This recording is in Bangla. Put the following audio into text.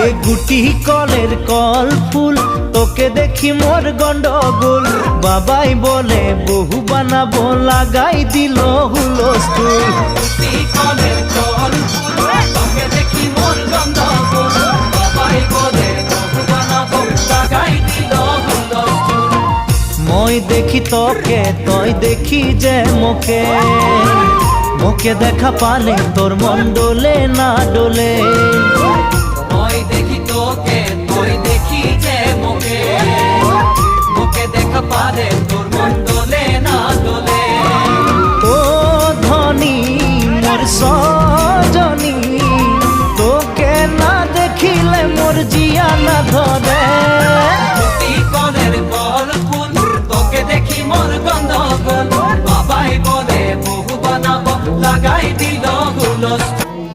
এ গুটি কলের কল ফুল তোকে দেখি মোর গন্ডগোল বাবাই বলে বহু বানাবো লাগাই দিল হুলস্থুল গুটি কলের কল ফুল তোকে দেখি মোর গন্ডগোল বাবাই বলে বহু বানাবো লাগাই দিল হুলস্থুল মই দেখি তোকে তই দেখি যে মোকে মোকে দেখা পালে তোর মন ডোলে না ডোলে